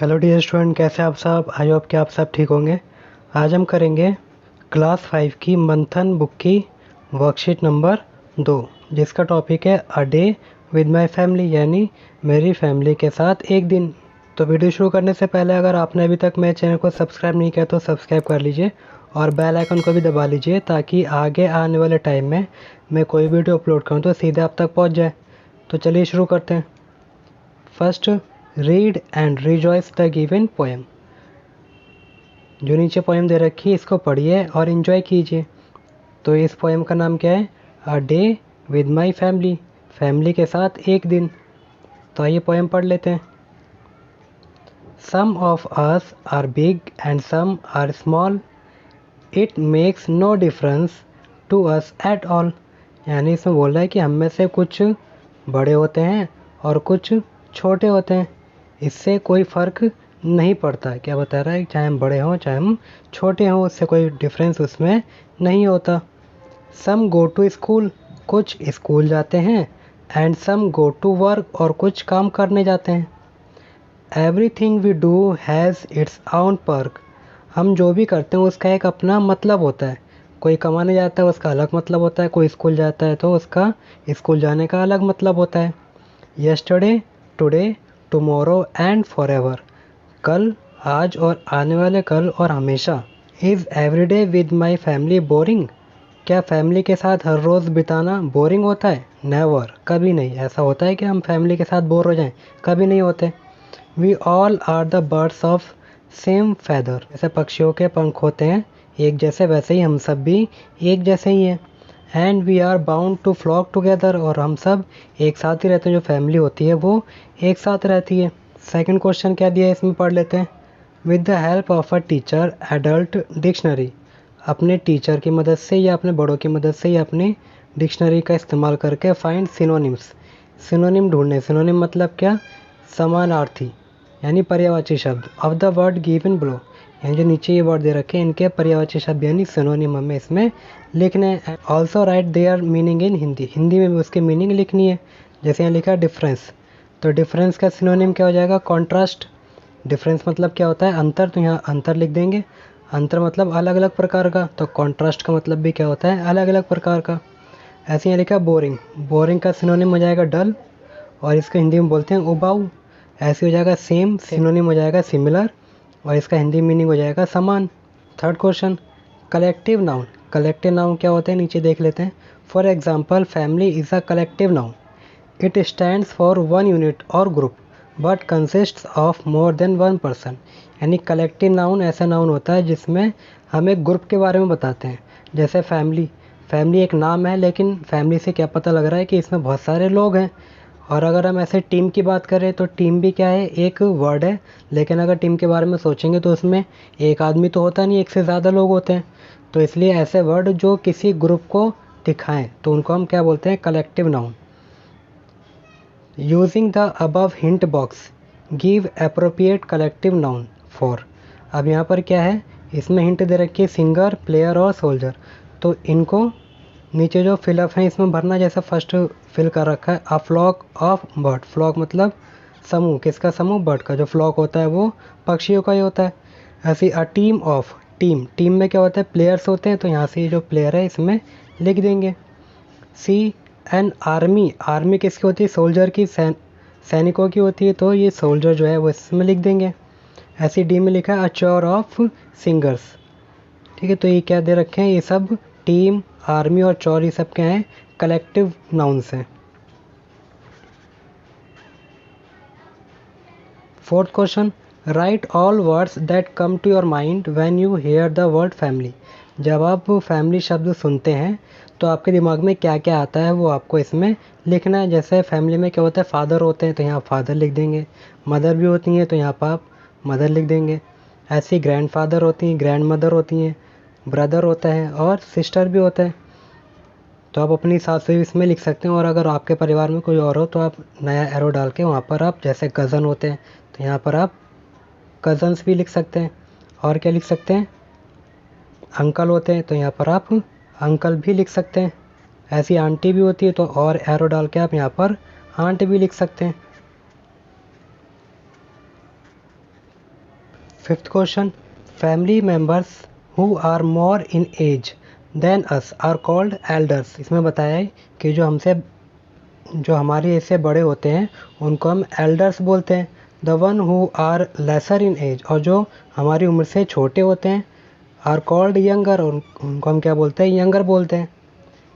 Hello dear student, कैसे आप सब। आई होप कि आप सब ठीक होंगे। आज हम करेंगे क्लास 5 की मंथन बुक की वर्कशीट नंबर 2, जिसका टॉपिक है a day with my family, यानी मेरी फैमिली के साथ एक दिन। तो वीडियो शुरू करने से पहले अगर आपने अभी तक मेरे चैनल को सब्सक्राइब नहीं किया तो सब्सक्राइब कर लीजिए और बेल आइकन को भी दबा लीजिए, ताकि आगे आने वाले टाइम में मैं कोई वीडियो अपलोड करूँ तो सीधे आप तक पहुँच जाए। तो चलिए शुरू करते हैं। First, read and rejoice the given poem. जो नीचे पोएम दे रखी है इसको पढ़िए और इन्जॉय कीजिए। तो इस पोएम का नाम क्या है? A day with my family, family के साथ एक दिन। तो आइए पोएम पढ़ लेते हैं। Some of us are big and some are small, it makes no difference to us at all. यानी इसमें बोल रहा है कि हम में से कुछ बड़े होते हैं और कुछ छोटे होते हैं, इससे कोई फ़र्क नहीं पड़ता। क्या बता रहा है? चाहे हम बड़े हों चाहे हम छोटे हों, उससे कोई डिफरेंस उसमें नहीं होता। सम गो टू स्कूल, कुछ स्कूल जाते हैं। And some go to work, और कुछ काम करने जाते हैं। Everything we do has its own perk, हम जो भी करते हैं उसका एक अपना मतलब होता है। कोई कमाने जाता है उसका अलग मतलब होता है, कोई स्कूल जाता है तो उसका स्कूल जाने का अलग मतलब होता है। Yesterday, today, tomorrow and forever, कल, आज और आने वाले कल और हमेशा। Is everyday with my family boring, क्या फैमिली के साथ हर रोज़ बिताना बोरिंग होता है? नेवर, कभी नहीं। ऐसा होता है कि हम फैमिली के साथ बोर हो जाएं? कभी नहीं होते। We all are the birds of same feather, जैसे पक्षियों के पंख होते हैं एक जैसे, वैसे ही हम सब भी एक जैसे ही हैं। And we are bound to flock together, और हम सब एक साथ ही रहते हैं। जो फैमिली होती है वो एक साथ रहती है। सेकंड क्वेश्चन क्या दिया है इसमें पढ़ लेते हैं। With the help of a teacher adult dictionary, अपने टीचर की मदद से या अपने बड़ों की मदद से या अपनी डिक्शनरी का इस्तेमाल करके फाइंड सिनोनिम्स, सिनोनिम ढूंढने। सिनोनिम मतलब क्या? समानार्थी, यानी पर्यायवाची शब्द। Of the word given below, यानी जो नीचे ये वर्ड दे रखे हैं इनके पर्यायवाची शब्द यानी सिनोनिम हमें इसमें लिखने हैं। Also right there meaning in Hindi, Hindi में भी उसकी मीनिंग लिखनी है। जैसे यहाँ लिखा है डिफरेंस, तो डिफरेंस का सिनोनिम क्या हो जाएगा? कॉन्ट्रास्ट। डिफरेंस मतलब क्या होता है? अंतर, तो यहाँ अंतर लिख देंगे। अंतर मतलब अलग अलग प्रकार का, तो कॉन्ट्रास्ट का मतलब भी क्या होता है? अलग अलग प्रकार का। ऐसे यहाँ लिखा है बोरिंग, बोरिंग का सिनोनिम हो जाएगा डल, और इसको हिंदी में बोलते हैं उबाऊ। ऐसे हो जाएगा सेम, सिनोनिम हो जाएगा सिमिलर, और इसका हिंदी मीनिंग हो जाएगा समान। Third question, collective noun. Collective noun क्या होते हैं नीचे देख लेते हैं। For example, family is a collective noun, it stands for one unit और group but consists of more than one person. यानी कलेक्टिव नाउन ऐसा नाउन होता है जिसमें हम एक ग्रुप के बारे में बताते हैं। जैसे फैमिली, फैमिली एक नाम है, लेकिन फैमिली से क्या पता लग रहा है कि इसमें बहुत सारे लोग हैं। और अगर हम ऐसे टीम की बात करें तो टीम भी क्या है? एक वर्ड है, लेकिन अगर टीम के बारे में सोचेंगे तो उसमें एक आदमी तो होता नहीं, एक से ज़्यादा लोग होते हैं। तो इसलिए ऐसे वर्ड जो किसी ग्रुप को दिखाएं तो उनको हम क्या बोलते हैं? Collective noun. Using the above hint box give appropriate collective noun for. अब यहाँ पर क्या है? इसमें हिंट दे रखी है सिंगर, प्लेयर और सोल्जर। तो इनको नीचे जो फिलअप है इसमें भरना। जैसा फर्स्ट फिल कर रखा है, a flock of bird. Flock मतलब समूह, किसका समूह? बर्ड का। जो फ्लॉक होता है वो पक्षियों का ही होता है। ऐसे a team of, team, team में क्या होता है? प्लेयर्स होते हैं, तो यहाँ से जो प्लेयर है इसमें लिख देंगे। सी एन आर्मी, आर्मी किसकी होती है? सोल्जर की, सैनिकों की होती है, तो ये सोल्जर जो है वो इसमें लिख देंगे। ऐसी डी में लिखा है अ चोर ऑफ सिंगर्स। ठीक है, तो ये क्या दे रखे हैं? ये सब टीम, आर्मी और चोर, ये सब क्या हैं? कलेक्टिव नाउन्स हैं। Fourth question, write all words that come to your mind when you hear the word family. जब आप फैमिली शब्द सुनते हैं तो आपके दिमाग में क्या क्या आता है वो आपको इसमें लिखना है। जैसे फैमिली में क्या होता है? फादर होते हैं तो यहाँ फादर लिख देंगे। मदर भी होती हैं तो यहाँ पर आप मदर लिख देंगे। ऐसे ही ग्रैंड फादर होती हैं, ग्रैंड मदर होती हैं, ब्रदर होता है और सिस्टर भी होता है। तो आप अपनी हिसाब से भी इसमें लिख सकते हैं। और अगर आपके परिवार में कोई और हो तो आप नया एरो डाल के वहाँ पर आप, जैसे कज़न होते हैं तो यहाँ पर आप कज़न्स भी लिख सकते हैं। और क्या लिख सकते हैं? अंकल होते हैं तो यहाँ पर आप अंकल भी लिख सकते हैं। ऐसी आंटी भी होती है तो और एरो डाल के आप यहाँ पर आंट भी लिख सकते हैं। Fifth question, family members who are more in age than us are called elders. इसमें बताया है कि जो हमारी एज से बड़े होते हैं उनको हम एल्डर्स बोलते हैं। The one who are lesser in age, और जो हमारी उम्र से छोटे होते हैं, आर कॉल्ड यंगर, और उनको हम क्या बोलते हैं, यंगर बोलते हैं।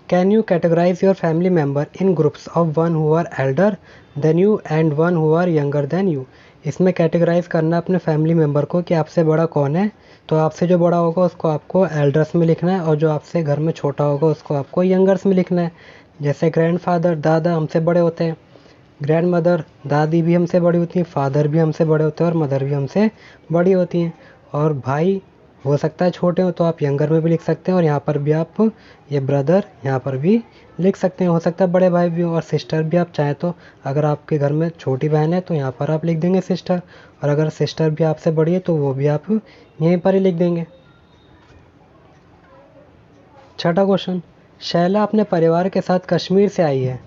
Can you categorize your family member in groups of one who are elder than you and one who are younger than you. इसमें कैटेगराइज करना अपने फैमिली मेम्बर को कि आपसे बड़ा कौन है, तो आपसे जो बड़ा होगा उसको आपको एल्डर्स में लिखना है, और जो आपसे घर में छोटा होगा उसको आपको यंगर्स में लिखना है। जैसे ग्रैंडफादर, दादा हमसे बड़े होते हैं, ग्रैंड मदर, दादी भी हमसे बड़ी होती हैं, फादर भी हमसे बड़े होते हैं, और मदर भी हमसे बड़ी होती हैं। और भाई हो सकता है छोटे हो तो आप यंगर में भी लिख सकते हैं, और यहाँ पर भी आप ये ब्रदर यहाँ पर भी लिख सकते हैं। हो सकता है बड़े भाई भी हो, और सिस्टर भी आप चाहें तो, अगर आपके घर में छोटी बहन है तो यहाँ पर आप लिख देंगे सिस्टर, और अगर सिस्टर भी आपसे बड़ी है तो वो भी आप यहीं पर ही लिख देंगे। छठा क्वेश्चन, शैला अपने परिवार के साथ कश्मीर से आई है।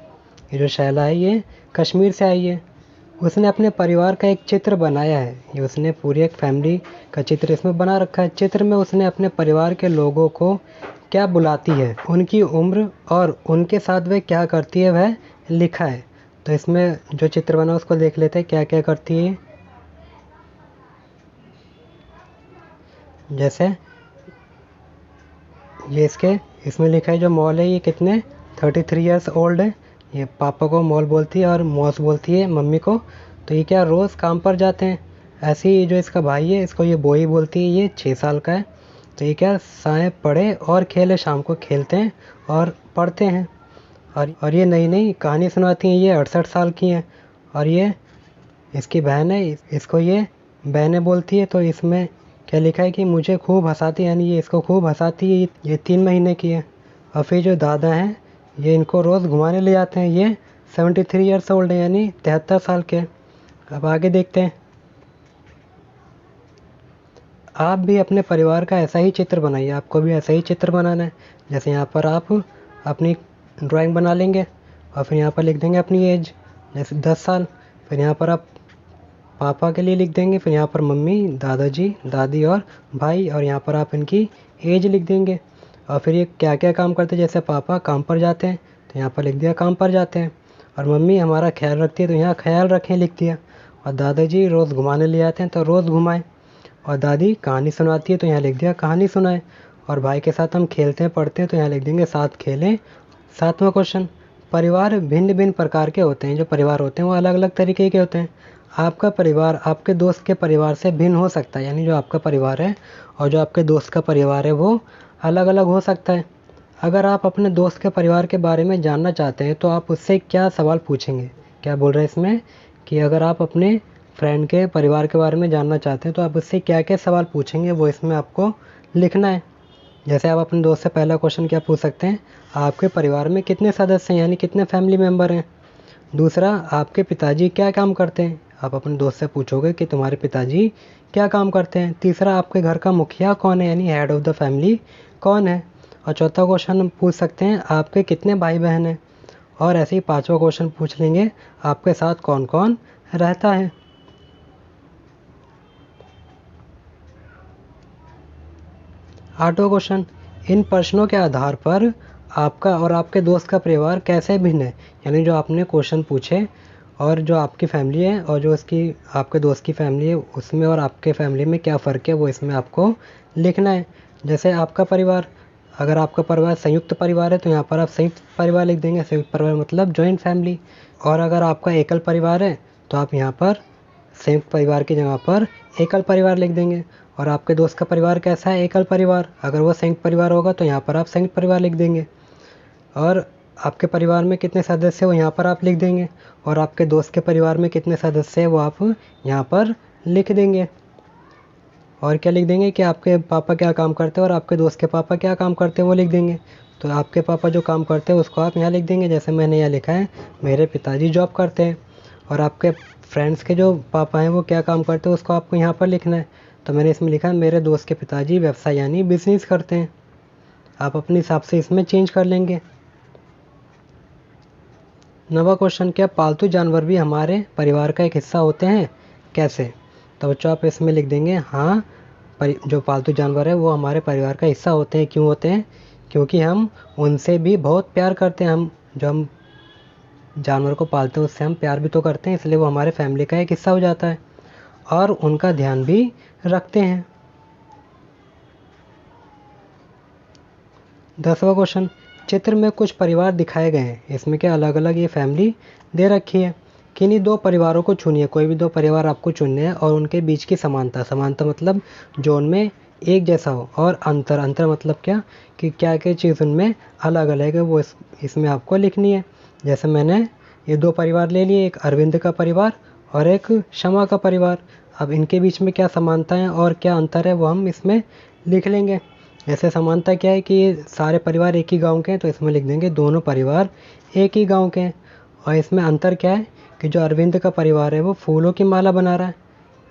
ये जो शैला है ये कश्मीर से आई है। उसने अपने परिवार का एक चित्र बनाया है। ये उसने पूरी एक फैमिली का चित्र इसमें बना रखा है। चित्र में उसने अपने परिवार के लोगों को क्या बुलाती है, उनकी उम्र और उनके साथ वे क्या करती है वह लिखा है। तो इसमें जो चित्र बना उसको देख लेते हैं क्या क्या करती है। जैसे ये इसमें लिखा है जो मॉल है ये कितने 33 ईयर्स ओल्ड है। ये पापा को मॉल बोलती है और मॉस बोलती है मम्मी को। तो ये क्या रोज़ काम पर जाते हैं। ऐसे ही जो इसका भाई है इसको ये बॉय बोलती है, ये 6 साल का है। तो ये क्या साएँ पढ़े और खेले, शाम को खेलते हैं और पढ़ते हैं। और ये नई नई कहानी सुनाती हैं, ये 68 साल की हैं। और ये इसकी बहन है, इसको ये बहनें बोलती है। तो इसमें क्या लिखा है कि मुझे खूब हंसाती है, यानी ये इसको खूब हंसाती है। ये 3 महीने की है। और फिर जो दादा हैं ये इनको रोज़ घुमाने ले जाते हैं। ये 73 ईयर्स ओल्ड है, यानी 73 साल के। अब आगे देखते हैं। आप भी अपने परिवार का ऐसा ही चित्र बनाइए। आपको भी ऐसा ही चित्र बनाना है। जैसे यहाँ पर आप अपनी ड्राइंग बना लेंगे और फिर यहाँ पर लिख देंगे अपनी एज, जैसे 10 साल। फिर यहाँ पर आप पापा के लिए लिख देंगे, फिर यहाँ पर मम्मी, दादाजी, दादी और भाई, और यहाँ पर आप इनकी एज लिख देंगे। और फिर ये क्या क्या काम करते हैं, जैसे पापा काम पर जाते हैं तो यहाँ पर लिख दिया काम पर जाते हैं। और मम्मी हमारा ख्याल रखती है तो यहाँ ख्याल रखें लिख दिया। और दादाजी रोज़ घुमाने ले जाते हैं तो रोज़ घुमाएं। और दादी कहानी सुनाती है तो यहाँ लिख दिया कहानी सुनाए। और भाई के साथ हम खेलते हैं पढ़ते हैं तो यहाँ लिख देंगे साथ खेलें। 7वां क्वेश्चन, परिवार भिन्न भिन्न प्रकार के होते हैं। जो परिवार होते हैं वो अलग अलग तरीके के होते हैं। आपका परिवार आपके दोस्त के परिवार से भिन्न हो सकता है, यानी जो आपका परिवार है और जो आपके दोस्त का परिवार है वो अलग अलग हो सकता है। अगर आप अपने दोस्त के परिवार के बारे में जानना चाहते हैं तो आप उससे क्या सवाल पूछेंगे। क्या बोल रहे हैं इसमें कि अगर आप अपने फ्रेंड के परिवार के बारे में जानना चाहते हैं तो आप उससे क्या क्या सवाल पूछेंगे, वो इसमें आपको लिखना है। जैसे आप अपने दोस्त से पहला क्वेश्चन क्या पूछ सकते हैं, आपके परिवार में कितने सदस्य हैं, यानी कितने फैमिली मेम्बर हैं। दूसरा, आपके पिताजी क्या काम करते हैं। आप अपने दोस्त से पूछोगे कि तुम्हारे पिताजी क्या काम करते हैं। तीसरा, आपके घर का मुखिया कौन है, यानी हेड ऑफ़ द फैमिली कौन है। और चौथा क्वेश्चन हम पूछ सकते हैं आपके कितने भाई बहन हैं। और ऐसे ही 5वां क्वेश्चन पूछ लेंगे आपके साथ कौन कौन रहता है। 8वां क्वेश्चन, इन प्रश्नों के आधार पर आपका और आपके दोस्त का परिवार कैसे भिन्न है। यानी जो आपने क्वेश्चन पूछे और जो आपकी फैमिली है और जो उसकी आपके दोस्त की फैमिली है उसमें और आपके फैमिली में क्या फ़र्क है वो इसमें आपको लिखना है। जैसे आपका परिवार, अगर आपका परिवार संयुक्त परिवार है तो यहाँ पर आप संयुक्त परिवार लिख देंगे। संयुक्त परिवार मतलब जॉइंट फैमिली। और अगर आपका एकल परिवार है तो आप यहाँ पर संयुक्त परिवार की जगह पर एकल परिवार लिख देंगे। और आपके दोस्त का परिवार कैसा है, एकल परिवार। अगर वो संयुक्त परिवार होगा तो यहाँ पर आप संयुक्त परिवार लिख देंगे। और आपके परिवार में कितने सदस्य हैं वो यहाँ पर आप लिख देंगे। और आपके दोस्त के परिवार में कितने सदस्य हैं वो आप यहाँ पर लिख देंगे। और क्या लिख देंगे कि आपके पापा क्या काम करते हैं और आपके दोस्त के पापा क्या काम करते हैं वो लिख देंगे। तो आपके पापा जो काम करते हैं उसको आप यहाँ लिख देंगे, जैसे मैंने यहाँ लिखा है मेरे पिताजी जॉब करते हैं। और आपके फ्रेंड्स के जो पापा हैं वो क्या काम करते हैं उसको आपको यहाँ पर लिखना है। तो मैंने इसमें लिखा है मेरे दोस्त के पिताजी व्यवसाय यानी बिजनेस करते हैं। आप अपने हिसाब से इसमें चेंज कर लेंगे। 9वां क्वेश्चन, क्या पालतू जानवर भी हमारे परिवार का एक हिस्सा होते हैं, कैसे। तो बच्चों आप इसमें लिख देंगे हाँ, जो पालतू जानवर है वो हमारे परिवार का हिस्सा होते हैं। क्यों होते हैं? क्योंकि हम उनसे भी बहुत प्यार करते हैं। हम जानवर को पालते हैं उससे हम प्यार भी तो करते हैं, इसलिए वो हमारे फैमिली का एक हिस्सा हो जाता है और उनका ध्यान भी रखते हैं। 10वां क्वेश्चन, चित्र में कुछ परिवार दिखाए गए हैं, इसमें क्या अलग अलग ये फैमिली दे रखी है। किन्हीं दो परिवारों को चुनिए, कोई भी दो परिवार आपको चुनने हैं और उनके बीच की समानता, समानता मतलब जो उनमें एक जैसा हो, और अंतर, अंतर मतलब क्या कि क्या क्या चीज़ उनमें अलग अलग है, वो इसमें आपको लिखनी है। जैसे मैंने ये दो परिवार ले लिए, एक अरविंद का परिवार और एक शमा का परिवार। अब इनके बीच में क्या समानता है और क्या अंतर है वो हम इसमें लिख लेंगे। ऐसे समानता क्या है कि ये सारे परिवार एक ही गांव के हैं, तो इसमें लिख देंगे दोनों परिवार एक ही गांव के हैं। और इसमें अंतर क्या है कि जो अरविंद का परिवार है वो फूलों की माला बना रहा है।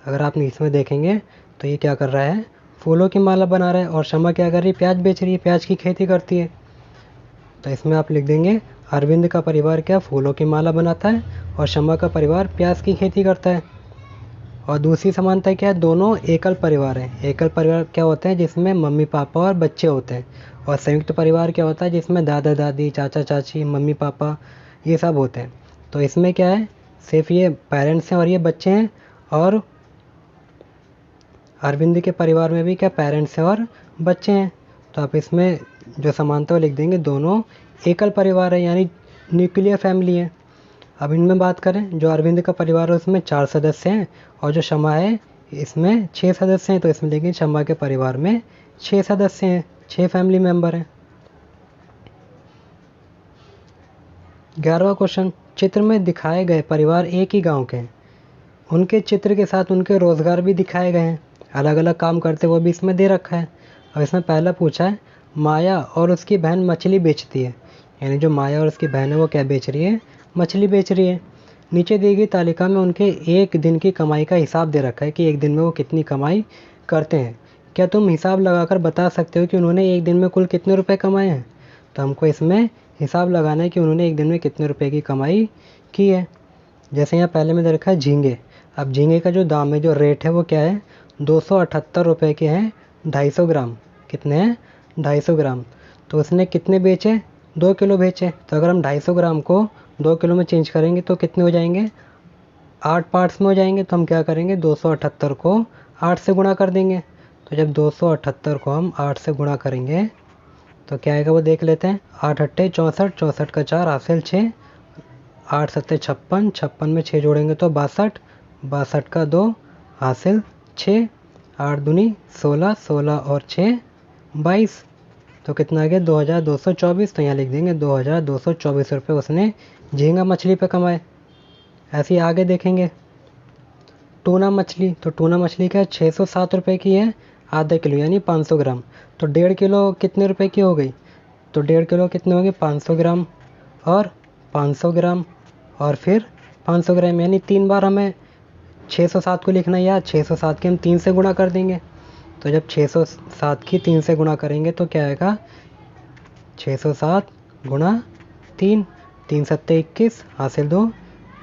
अगर आप इसमें देखेंगे तो ये क्या कर रहा है, फूलों की माला बना रहा है। और शमा क्या कर रही है, प्याज बेच रही है, प्याज की खेती करती है। तो इसमें आप लिख देंगे अरविंद का परिवार क्या फूलों की माला बनाता है और शमा का परिवार प्याज की खेती करता है। और दूसरी समानता क्या है, दोनों एकल परिवार हैं। एकल परिवार क्या होता है, जिसमें मम्मी पापा और बच्चे होते हैं। और संयुक्त परिवार क्या होता है, जिसमें दादा दादी, चाचा चाची, मम्मी पापा ये सब होते हैं। तो इसमें क्या है, सिर्फ ये पेरेंट्स हैं और ये बच्चे हैं। और अरविंद के परिवार में भी क्या पेरेंट्स हैं और बच्चे हैं। तो आप इसमें जो समानता लिख देंगे, दोनों एकल परिवार है यानी न्यूक्लियर फैमिली है। अब इनमें बात करें, जो अरविंद का परिवार है उसमें 4 सदस्य हैं और जो शमा है इसमें 6 सदस्य हैं। तो इसमें देखिए शमा के परिवार में 6 सदस्य हैं, 6 फैमिली मेंबर हैं। 11वां क्वेश्चन, चित्र में दिखाए गए परिवार एक ही गांव के हैं। उनके चित्र के साथ उनके रोजगार भी दिखाए गए हैं, अलग अलग काम करते वो भी इसमें दे रखा है। अब इसमें पहला पूछा है, माया और उसकी बहन मछली बेचती है। यानी जो माया और उसकी बहन है वो क्या बेच रही है, मछली बेच रही है। नीचे दी गई तालिका में उनके एक दिन की कमाई का हिसाब दे रखा है कि एक दिन में वो कितनी कमाई करते हैं। क्या तुम हिसाब लगाकर बता सकते हो कि उन्होंने एक दिन में कुल कितने रुपए कमाए हैं? तो हमको इसमें हिसाब लगाना है कि उन्होंने एक दिन में कितने रुपए की कमाई की है। जैसे यहाँ पहले में दे रखा है झींगे। अब झींगे का जो दाम है, जो रेट है वो क्या है, 278 रुपये के हैं 250 ग्राम। कितने हैं, 250 ग्राम। तो उसने कितने बेचे, 2 किलो बेचे। तो अगर हम 250 ग्राम को 2 किलो में चेंज करेंगे तो कितने हो जाएंगे, 8 पार्ट्स में हो जाएंगे। तो हम क्या करेंगे, 278 को 8 से गुणा कर देंगे। तो जब 278 को हम 8 से गुणा करेंगे तो क्या आएगा वो देख लेते हैं। 8 अट्ठे 64, 64 का 4 हासिल 6, 8 सत्ते 56, 56 में 6 जोड़ेंगे तो 62, 62 का 2 हासिल 6, 8 दूनी 16, 16 और 6 22। तो कितना आ गया, 2224। तो यहाँ लिख देंगे 2224 रुपये उसने झींगा मछली पे कमाए। ऐसे ही आगे देखेंगे, टूना मछली। तो टूना मछली क्या है, 607 रुपये की है आधा किलो यानी 500 ग्राम। तो 1.5 किलो कितने रुपए की हो गई, तो 1.5 किलो कितने हो गए, 500 ग्राम और 500 ग्राम और फिर 500 ग्राम, यानी 3 बार हमें 607 को लिखना है। या 607 के हम 3 से गुणा कर देंगे। तो जब 607 की 3 से गुणा करेंगे तो क्या आएगा, 607 गुणा 3, 3 सत्ते 21 हासिल 2,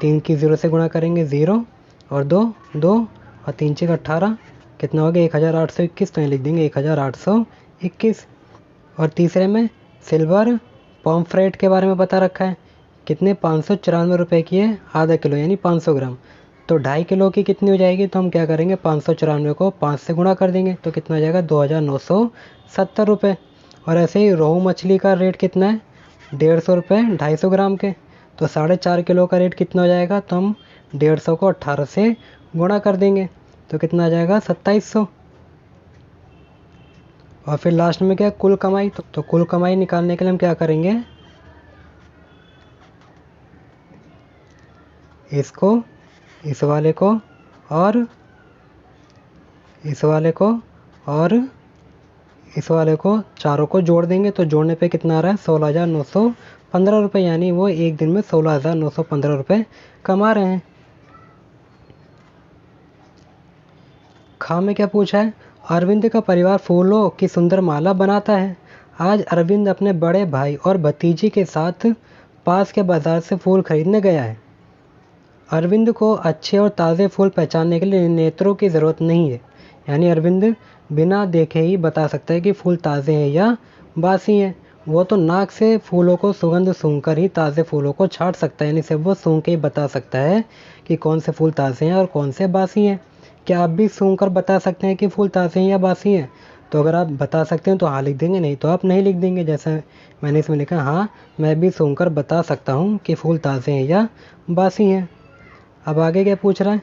3 की 0 से गुणा करेंगे 0 और 2 2 और 3 6 18, कितना हो गया 1821। तो यहाँ लिख देंगे 1821। और तीसरे में सिल्वर पॉम्फ्रेट के बारे में बता रखा है, कितने 594 रुपये की है आधा किलो यानी 500 ग्राम। तो 2.5 किलो की कितनी हो जाएगी, तो हम क्या करेंगे 594 को 5 से गुणा कर देंगे तो कितना हो जाएगा 2970 रुपये। और ऐसे ही रोहू मछली का रेट कितना है, 150 रुपये 250 ग्राम के। तो 4.5 किलो का रेट कितना हो जाएगा, तो हम 150 को 18 से गुणा कर देंगे तो कितना आ जाएगा 2700। और फिर लास्ट में क्या, कुल कमाई। तो कुल कमाई निकालने के लिए हम क्या करेंगे, इसको, इस वाले को और इस वाले को और इस वाले को, चारों को जोड़ देंगे। तो जोड़ने पे कितना आ रहा है, 16,915 रुपये। यानी वो एक दिन में 16,915 रुपये कमा रहे हैं। खा में क्या पूछा है, अरविंद का परिवार फूलों की सुंदर माला बनाता है। आज अरविंद अपने बड़े भाई और भतीजी के साथ पास के बाजार से फूल खरीदने गया है। अरविंद को अच्छे और ताज़े फूल पहचानने के लिए नेत्रों की ज़रूरत नहीं है। यानी अरविंद बिना देखे ही बता सकता है कि फूल ताज़े हैं या बासी हैं। वो तो नाक से फूलों को सुगंध सूंघकर ही ताज़े फूलों को छांट सकता है। यानी सिर्फ वो सूंघ के ही बता सकता है कि कौन से फूल ताज़े हैं और कौन से बासी हैं। क्या आप भी सूंघ कर बता सकते हैं कि फूल ताज़े हैं या बासी हैं? तो अगर आप बता सकते हैं तो हाँ लिख देंगे, नहीं तो आप नहीं लिख देंगे। जैसे मैंने इसमें लिखा, हाँ मैं भी सूंघ कर बता सकता हूँ कि फूल ताज़े हैं या बासी हैं। अब आगे क्या पूछ रहा है?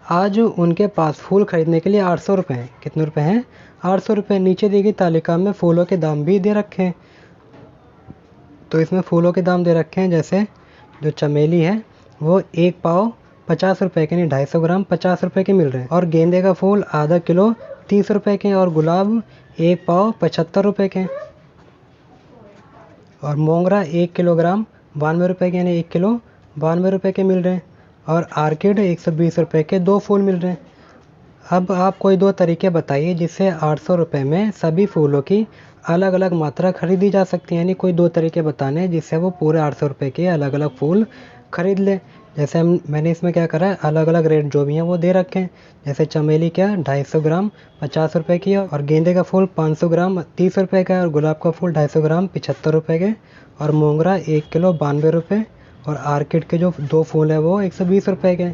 आज उनके पास फूल खरीदने के लिए 800 रुपये हैं। कितने रुपए हैं? 800 रुपये। नीचे दी गई तालिका में फूलों के दाम भी दे रखे हैं। तो इसमें फूलों के दाम दे रखे हैं, जैसे जो चमेली है वो 1 पाव 50 रुपये के, यानी 250 ग्राम 50 रुपये के मिल रहे हैं। और गेंदे का फूल आधा किलो 30 रुपये के, और गुलाब 1 पाव 75 रुपये के, और मोंगरा 1 किलोग्राम 92 रुपये के, यानी 1 किलो 92 रुपये के मिल रहे हैं। और आर्किड 120 रुपये के 2 फूल मिल रहे हैं। अब आप कोई 2 तरीके बताइए जिससे 800 रुपये में सभी फूलों की अलग अलग मात्रा खरीदी जा सकती है। यानी कोई 2 तरीके बताने हैं जिससे वो पूरे 800 रुपये के अलग अलग फूल खरीद ले। जैसे मैंने इसमें क्या करा है, अलग अलग रेट जो भी हैं वो दे रखे हैं। जैसे चमेली क्या 250 ग्राम 50 रुपये की है, और गेंदे का फूल 500 ग्राम 30 रुपये का है, और गुलाब का फूल 250 ग्राम 75 रुपये के, और मोंगरा 1 किलो 92 रुपये, और आर्किड के जो 2 फूल है वो 120 रुपये के।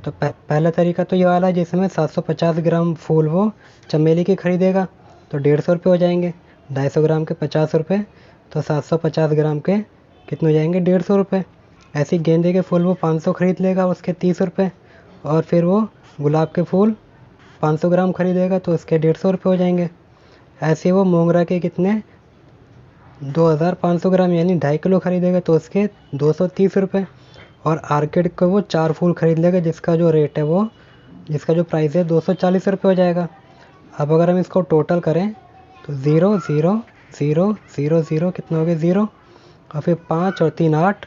तो पहला तरीका तो ये वाला है जिसमें 750 ग्राम फूल वो चमेली के खरीदेगा तो 150 रुपये हो जाएंगे। 250 ग्राम के 50 रुपये, तो 750 ग्राम के कितने हो जाएंगे? 150 रुपये। ऐसे ही गेंदे के फूल वो 500 खरीद लेगा, उसके 30 रुपये। और फिर वो गुलाब के फूल 500 ग्राम खरीदेगा तो उसके 150 रुपये हो जाएंगे। ऐसे वो मोंगरा के कितने 2500 ग्राम यानी 2.5 किलो खरीदेगा तो उसके 230 रुपये। और आर्किड का वो 4 फूल खरीद लेगा जिसका जो रेट है वो, जिसका जो प्राइस है 240 रुपये हो जाएगा। अब अगर हम इसको टोटल करें तो 0 0 0 0 0 कितना हो गया? 0। और फिर 5 और 3 8,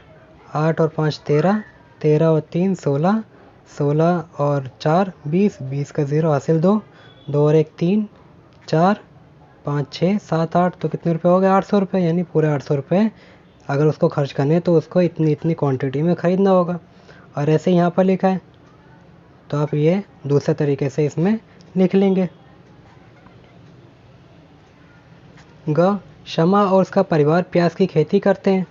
8 और 5 13, 13 और 3 16, 16 और 4 20, 20 का 0 हासिल 2, 2 और 1 3, 4 5 6 7 8, तो कितने रुपए हो गए? 800 रुपये। यानी पूरे 800 रुपये अगर उसको खर्च करने हैं तो उसको इतनी इतनी क्वांटिटी में ख़रीदना होगा। और ऐसे यहाँ पर लिखा है तो आप ये दूसरे तरीके से इसमें लिख लेंगे। शमा और उसका परिवार प्याज की खेती करते हैं।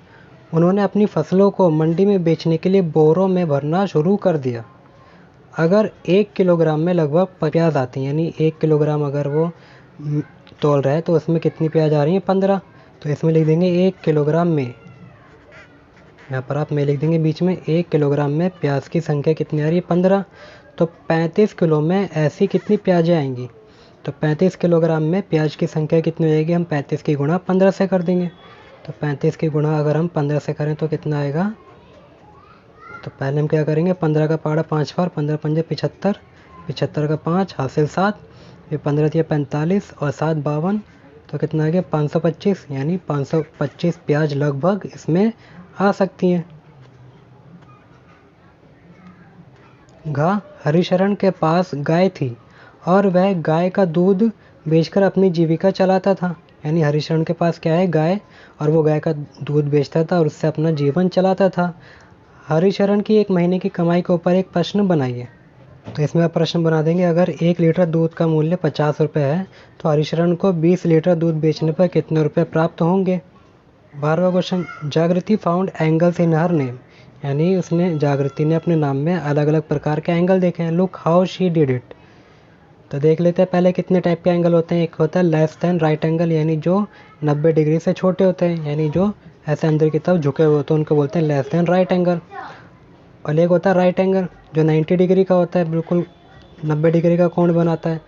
उन्होंने अपनी फसलों को मंडी में बेचने के लिए बोरों में भरना शुरू कर दिया। अगर 1 किलोग्राम में लगभग प्याज आती हैं, यानी 1 किलोग्राम अगर वो तोल रहा है तो उसमें कितनी प्याज आ रही है? 15। तो इसमें लिख देंगे 1 किलोग्राम में, यहाँ पर आप में लिख देंगे बीच में, 1 किलोग्राम में प्याज की संख्या कितनी आ रही है? 15। तो 35 किलो में ऐसी कितनी प्याजें आएंगी? तो 35 किलोग्राम में प्याज की संख्या कितनी हो जाएगी? हम 35 की गुणा 15 से कर देंगे। तो 35 की गुणा अगर हम 15 से करें तो कितना आएगा? तो पहले हम क्या करेंगे, 15 का पहाड़ा 5 बार, 15 पंजे 75, 75 का 5 हासिल 7, फिर 15 दिया 45 और 7 52, तो कितना आ गया? 525। यानी 525 प्याज लगभग इसमें आ सकती हैं। हरिशरण के पास गाय थी और वह गाय का दूध बेचकर अपनी जीविका चलाता था। यानी हरिशरण के पास क्या है? गाय, और वो गाय का दूध बेचता था और उससे अपना जीवन चलाता था। हरिशरण की 1 महीने की कमाई के ऊपर एक प्रश्न बनाइए। तो इसमें आप प्रश्न बना देंगे, अगर 1 लीटर दूध का मूल्य 50 रुपये है तो हरिशरण को 20 लीटर दूध बेचने पर कितने रुपये प्राप्त होंगे? 12वां क्वेश्चन, जागृति found angles in her name. यानी उसने, जागृति ने अपने नाम में अलग अलग प्रकार के एंगल देखे हैं। Look how she did it. तो देख लेते हैं पहले कितने टाइप के एंगल होते हैं। एक होता है लेस देन राइट एंगल, यानी जो 90 डिग्री से छोटे होते हैं, यानी जो ऐसे अंदर की तरफ झुके हुए होते हैं उनको बोलते हैं लेस देन राइट एंगल। और एक होता है राइट एंगल जो 90 डिग्री का होता है, बिल्कुल 90 डिग्री का कोण बनाता है।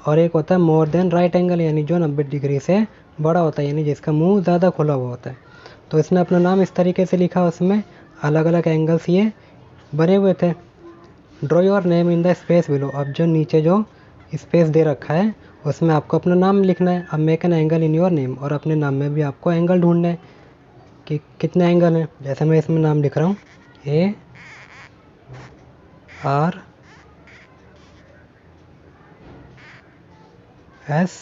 और एक होता है मोर देन राइट एंगल, यानी जो 90 डिग्री से बड़ा होता है, यानी जिसका मुंह ज़्यादा खुला हुआ होता है। तो इसने अपना नाम इस तरीके से लिखा, उसमें अलग अलग एंगल्स ये बने हुए थे। Draw your name in the space below. अब जो नीचे जो स्पेस दे रखा है उसमें आपको अपना नाम लिखना है। अब make an angle in your name, और अपने नाम में भी आपको एंगल ढूंढना है कि कितने एंगल हैं। जैसे मैं इसमें नाम लिख रहा हूँ ए आर एस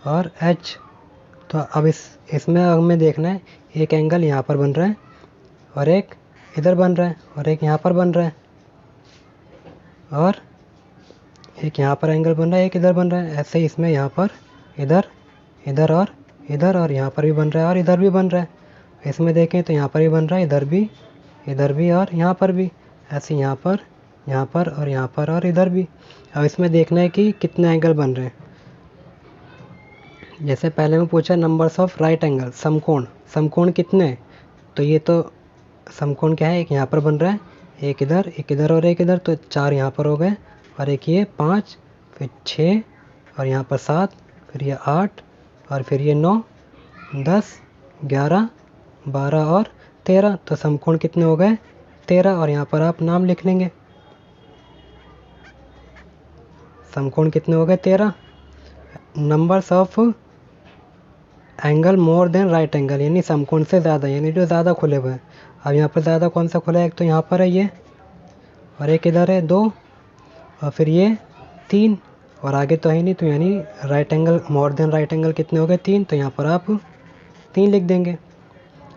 और एच। तो अब इसमें हमें देखना है एक एंगल यहाँ पर बन रहा है और एक इधर बन रहा है और एक यहाँ पर बन रहा है, और एक यहाँ पर एंगल बन रहा है, एक इधर बन रहा है। ऐसे ही इसमें यहाँ पर इधर, इधर और यहाँ पर भी बन रहा है और इधर भी बन रहा है। इसमें देखें तो यहाँ पर भी बन रहा है, इधर भी और यहाँ पर भी। ऐसे यहाँ पर और यहाँ पर और इधर भी। अब इसमें देखना है कि कितने एंगल बन रहे हैं। जैसे पहले में पूछा नंबर्स ऑफ राइट एंगल, समकोण कितने हैं? तो ये तो समकोण क्या है, एक यहाँ पर बन रहा है, एक इधर और एक इधर, तो 4 यहाँ पर हो गए, और एक ये 5, फिर 6 और यहाँ पर 7, फिर ये 8 और फिर ये 9, 10, 11, 12 और 13। तो समकोण कितने हो गए? 13। और यहाँ पर आप नाम लिख लेंगे। समकोण कितने हो गए? 13। Numbers of angle more than right angle, यानी समकोण से ज़्यादा, यानी जो ज़्यादा खुले हुए हैं। अब यहाँ पर ज़्यादा कौन सा खुला है? एक तो यहाँ पर है ये, और एक इधर है 2, और फिर ये 3, और आगे तो है नहीं, तो यानी right angle more than right angle कितने हो गए? 3। तो यहाँ पर आप 3 लिख देंगे।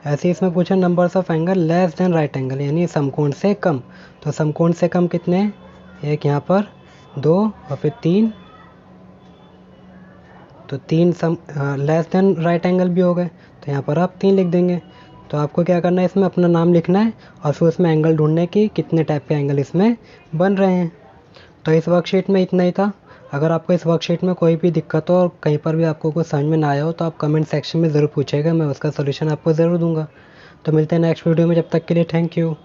ऐसे ही इसमें पूछा numbers of angle less than right angle, यानी समकोण से कम। तो समकोण से कम कितने हैं? एक यहाँ पर 2 और फिर 3, तो 3 लेस देन राइट एंगल भी हो गए, तो यहाँ पर आप 3 लिख देंगे। तो आपको क्या करना है, इसमें अपना नाम लिखना है और फिर उसमें एंगल ढूंढने की कितने टाइप के एंगल इसमें बन रहे हैं। तो इस वर्कशीट में इतना ही था। अगर आपको इस वर्कशीट में कोई भी दिक्कत हो और कहीं पर भी आपको कुछ समझ में ना आया हो तो आप कमेंट सेक्शन में ज़रूर पूछेगा, मैं उसका सोल्यूशन आपको ज़रूर दूंगा। तो मिलते हैं नेक्स्ट वीडियो में, जब तक के लिए थैंक यू।